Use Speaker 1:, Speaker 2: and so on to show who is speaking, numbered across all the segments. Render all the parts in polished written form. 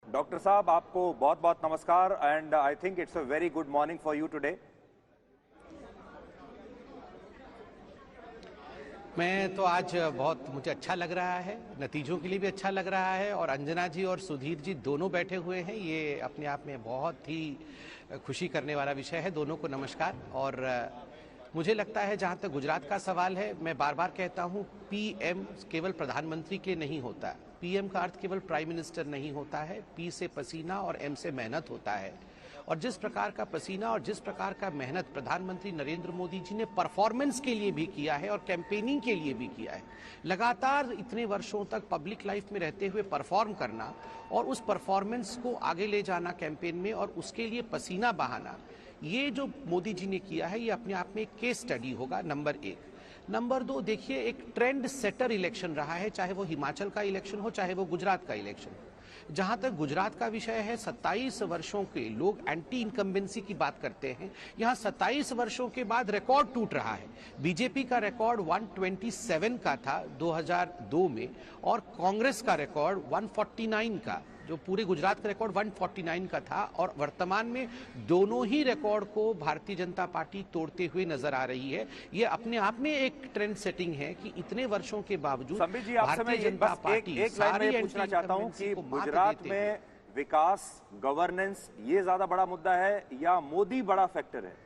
Speaker 1: Doctor साहब, आपको बहुत बहुत नमस्कार and I think it's a very good morning for you today.
Speaker 2: मैं तो आज मुझे अच्छा लग रहा है, नतीजों के लिए भी अच्छा लग रहा है, और अंजना जी और सुधीर जी दोनों बैठे हुए हैं, ये अपने आप में बहुत ही खुशी करने वाला विषय है। दोनों को नमस्कार। और मुझे लगता है जहाँ तक गुजरात का सवाल है, मैं बार बार कहता हूँ, पीएम केवल प्रधानमंत्री के लिए नहीं होता। पीएम का अर्थ केवल प्राइम मिनिस्टर नहीं होता है। पी से पसीना और एम से मेहनत होता है। और जिस प्रकार का पसीना और जिस प्रकार का मेहनत प्रधानमंत्री नरेंद्र मोदी जी ने परफॉर्मेंस के लिए भी किया है और कैंपेनिंग के लिए भी किया है, लगातार इतने वर्षों तक पब्लिक लाइफ में रहते हुए परफॉर्म करना और उस परफॉर्मेंस को आगे ले जाना कैंपेन में और उसके लिए पसीना बहाना, ये जो मोदी जी ने किया है, ये अपने आप में एक केस स्टडी होगा, नंबर एक। नंबर दो, देखिए, एक ट्रेंड सेटर इलेक्शन रहा है, चाहे वो हिमाचल का इलेक्शन हो, चाहे वो गुजरात का इलेक्शन हो। जहां तक गुजरात का विषय है, 27 वर्षों के लोग एंटी इनकम्बेंसी की बात करते हैं। यहां 27 वर्षों के बाद रिकॉर्ड टूट रहा है। बीजेपी का रिकॉर्ड 127 का था 2002 में, और कांग्रेस का रिकॉर्ड 149 का, जो पूरे गुजरात का रिकॉर्ड 149 का था। और वर्तमान में दोनों ही रिकॉर्ड को भारतीय जनता पार्टी तोड़ते हुए नजर आ रही है। ये अपने आप में एक ट्रेंड सेटिंग है कि इतने वर्षों के बावजूद
Speaker 1: भारतीय जनता पार्टी एक लाइन में पूछना चाहता हूं कि गुजरात में विकास, गवर्नेंस, ये ज्यादा बड़ा मुद्दा है या मोदी बड़ा फैक्टर है?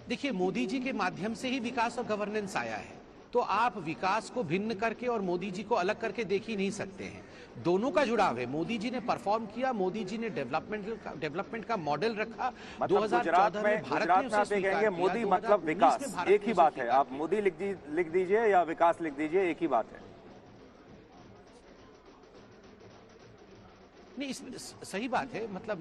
Speaker 2: देखिए, मोदी जी के माध्यम से ही विकास और गवर्नेंस आया है, तो आप विकास को भिन्न करके और मोदी जी को अलग करके देख ही नहीं सकते हैं। दोनों का जुड़ाव है। मोदी जी ने परफॉर्म किया, मोदी जी ने डेवलपमेंट का मॉडल रखा।
Speaker 1: मतलब
Speaker 2: 2014 में भारत ने उसे स्वीकार किया।
Speaker 1: मोदी मतलब विकास, एक ही बात है। आप मोदी लिख दीजिए या विकास लिख दीजिए, एक ही बात है।
Speaker 2: नहीं, इसमें सही बात है। मतलब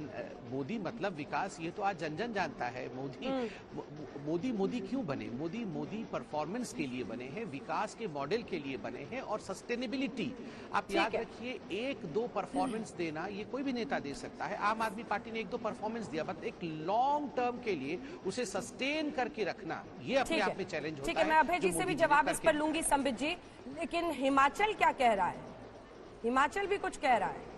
Speaker 2: मोदी मतलब विकास, ये तो आज जन जन जानता है। मोदी क्यों बने? मोदी परफॉर्मेंस के लिए बने हैं, विकास के मॉडल के लिए बने हैं, और सस्टेनेबिलिटी। आप याद रखिए, एक दो परफॉर्मेंस देना ये कोई भी नेता दे सकता है। आम आदमी पार्टी ने एक दो परफॉर्मेंस दिया, बट एक लॉन्ग टर्म के लिए उसे सस्टेन करके रखना, ये अपने आप में चैलेंज होता है।
Speaker 3: ठीक है, मैं अभय जी से भी जवाब इस पर लूंगी, संबित जी। लेकिन हिमाचल क्या कह रहा है? हिमाचल भी कुछ कह रहा है?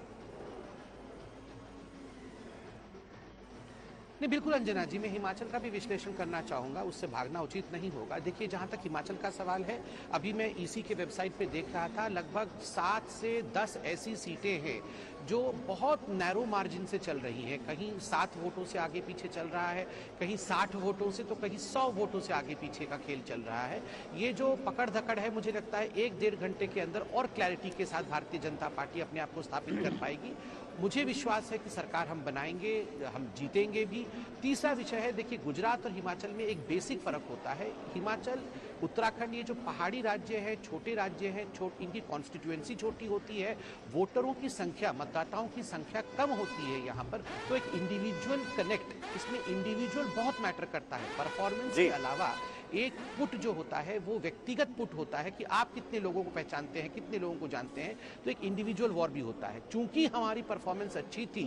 Speaker 2: नहीं, बिल्कुल अंजना जी, मैं हिमाचल का भी विश्लेषण करना चाहूंगा, उससे भागना उचित नहीं होगा। देखिए, जहां तक हिमाचल का सवाल है, अभी मैं ईसी के वेबसाइट पे देख रहा था, लगभग 7 से 10 ऐसी सीटें हैं जो बहुत नैरो मार्जिन से चल रही हैं। कहीं 7 वोटों से आगे पीछे चल रहा है, कहीं 60 वोटों से, तो कहीं 100 वोटों से आगे पीछे का खेल चल रहा है। ये जो पकड़ धकड़ है, मुझे लगता है 1-1.5 घंटे के अंदर और क्लैरिटी के साथ भारतीय जनता पार्टी अपने आप को स्थापित कर पाएगी। मुझे विश्वास है कि सरकार हम बनाएंगे, हम जीतेंगे भी। तीसरा विषय है, देखिए, गुजरात और हिमाचल में एक बेसिक फर्क होता है। हिमाचल, उत्तराखंड, ये जो पहाड़ी राज्य है, छोटे राज्य हैं, इनकी कॉन्स्टिट्यूएंसी छोटी होती है, वोटरों की संख्या, मतदाताओं की संख्या कम होती है यहाँ पर, तो एक इंडिविजुअल कनेक्ट, इसमें इंडिविजुअल बहुत मैटर करता है। परफॉर्मेंस के अलावा एक पुट जो होता है, वो व्यक्तिगत पुट होता है कि आप कितने लोगों को पहचानते हैं, कितने लोगों को जानते हैं, तो एक इंडिविजुअल वॉर भी होता है। चूंकि हमारी परफॉर्मेंस अच्छी थी,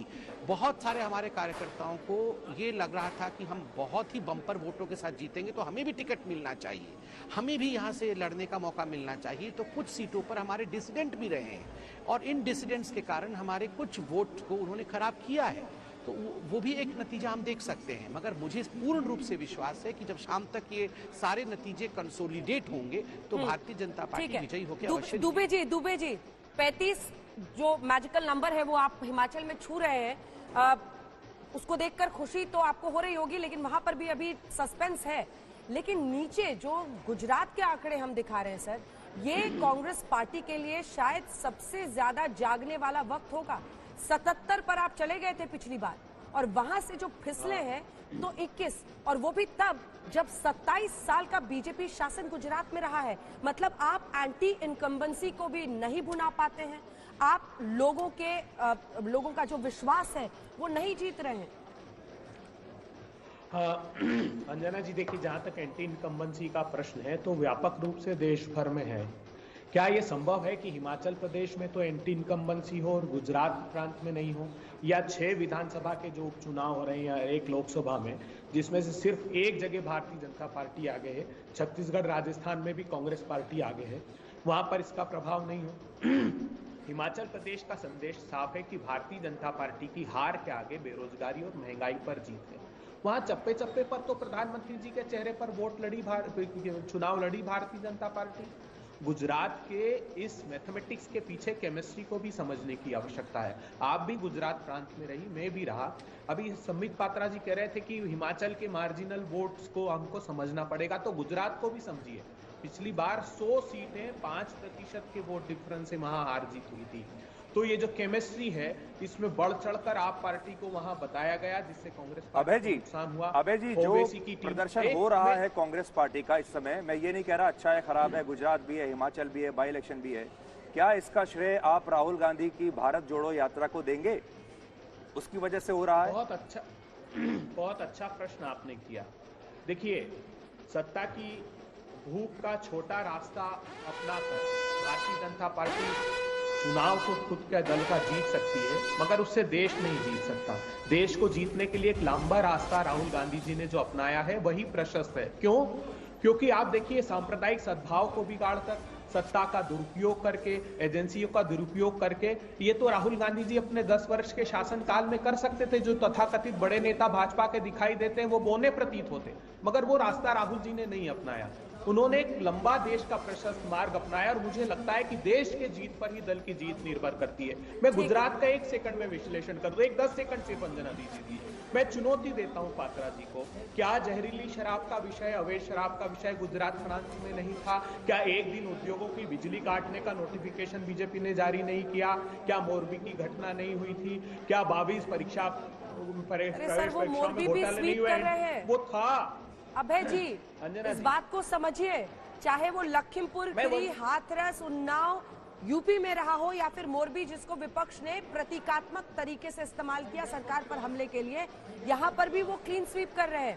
Speaker 2: बहुत सारे हमारे कार्यकर्ताओं को ये लग रहा था कि हम बहुत ही बम्पर वोटों के साथ जीतेंगे, तो हमें भी टिकट मिलना चाहिए, हमें भी यहाँ से लड़ने का मौका मिलना चाहिए। तो कुछ सीटों पर हमारे डिसिडेंट भी रहे हैं, और इन डिसिडेंट्स के कारण हमारे कुछ वोट को उन्होंने खराब किया है, तो वो भी एक नतीजा हम देख सकते हैं। मगर मुझे पूर्ण रूप से विश्वास है कि जब शाम तक ये सारे नतीजे कंसोलिडेट होंगे, तो भारतीय जनता पार्टी विजयी होकर अवश्य।
Speaker 3: दुबे जी 35 जो मैजिकल नंबर है, वो आप हिमाचल में छू रहे हैं, उसको देखकर खुशी तो आपको हो रही होगी, लेकिन वहां पर भी अभी सस्पेंस है। लेकिन नीचे जो गुजरात के आंकड़े हम दिखा रहे हैं सर, ये कांग्रेस पार्टी के लिए शायद सबसे ज्यादा जागने वाला वक्त होगा। 77 पर आप चले गए थे पिछली बार, और वहां से जो फिसले हैं तो 21, और वो भी तब जब 27 साल का बीजेपी शासन गुजरात में रहा है। मतलब आप एंटी इनकम्बेंसी को भी नहीं भुना पाते हैं, आप लोगों का जो विश्वास है वो नहीं जीत रहे हैं।
Speaker 4: अंजना जी, देखिए, जहां तक एंटी इनकम्बेंसी का प्रश्न है, तो व्यापक रूप से देश भर में है। क्या ये संभव है कि हिमाचल प्रदेश में तो एंटी इनकम्बेंसी हो और गुजरात प्रांत में नहीं हो? या 6 विधानसभा के जो उपचुनाव हो रहे हैं या 1 लोकसभा में, जिसमें से सिर्फ एक जगह भारतीय जनता पार्टी आगे है, छत्तीसगढ़, राजस्थान में भी कांग्रेस पार्टी आगे है। वहां पर इसका प्रभाव नहीं हो। हिमाचल प्रदेश का संदेश साफ है कि भारतीय जनता पार्टी की हार के आगे बेरोजगारी और महंगाई पर जीत है। वहां चप्पे चप्पे पर तो प्रधानमंत्री जी के चेहरे पर चुनाव लड़ी भारतीय जनता पार्टी। गुजरात के इस मैथमेटिक्स के पीछे केमिस्ट्री को भी समझने की आवश्यकता है। आप भी गुजरात प्रांत में रही, मैं भी रहा। अभी संबित पात्रा जी कह रहे थे कि हिमाचल के मार्जिनल वोट्स को हमको समझना पड़ेगा, तो गुजरात को भी समझिए। पिछली बार 100 सीटें 5% के वोट डिफरेंस से वहां हार जीत हुई थी। तो ये जो केमिस्ट्री है, इसमें बढ़ चढ़कर आप पार्टी को वहां बताया गया, जिससे कांग्रेस पार्टी को नुकसान हुआ।
Speaker 1: अभय जी, जो प्रदर्शन हो रहा है कांग्रेस पार्टी का इस समय, मैं ये नहीं कह रहा अच्छा है खराब है, गुजरात भी है, हिमाचल भी है, बाई इलेक्शन भी है, क्या इसका श्रेय आप राहुल गांधी की भारत जोड़ो यात्रा को देंगे? उसकी वजह से हो रहा है?
Speaker 4: बहुत अच्छा प्रश्न आपने किया। देखिए, सत्ता की भूख का छोटा रास्ता अपनाकर भारतीय जनता पार्टी चुनाव तो खुद के दल का जीत सकती है, मगर उससे देश नहीं जीत सकता। देश को जीतने के लिए एक लंबा रास्ता राहुल गांधी जी ने जो अपनाया है वही प्रशस्त है। क्यों? क्योंकि आप देखिए, सांप्रदायिक सद्भाव को बिगाड़कर, सत्ता का दुरुपयोग करके, एजेंसियों का दुरुपयोग करके, ये तो राहुल गांधी जी अपने 10 वर्ष के शासनकाल में कर सकते थे। जो तथाकथित बड़े नेता भाजपा के दिखाई देते हैं वो बौने प्रतीत होते, मगर वो रास्ता राहुल जी ने नहीं अपनाया। उन्होंने एक लंबा देश का प्रशस्त मार्ग अपनाया, और मुझे लगता है कि देश के जीत पर ही दल की जीत निर्भर करती है। मैं गुजरात का 1 सेकंड में विश्लेषण कर दूं, 10 सेकंड से वंदना दीजिए। मैं चुनौती देता हूं पात्रा जी को, क्या जहरीली शराब का विषय, अवैध शराब का विषय गुजरात प्रांत में नहीं था? क्या एक दिन उद्योगों की बिजली काटने का नोटिफिकेशन बीजेपी ने जारी नहीं किया? क्या मोरबी की घटना नहीं हुई थी? क्या 22 परीक्षा
Speaker 3: परीक्षा में घोटाले नहीं हुए?
Speaker 4: वो था।
Speaker 3: अभय जी, इस बात को समझिए, चाहे वो लखीमपुर खीरी, हाथरस, उन्नाव यूपी में रहा हो, या फिर मोरबी जिसको विपक्ष ने प्रतीकात्मक तरीके से इस्तेमाल किया सरकार पर हमले के लिए, यहाँ पर भी वो क्लीन स्वीप कर रहे हैं।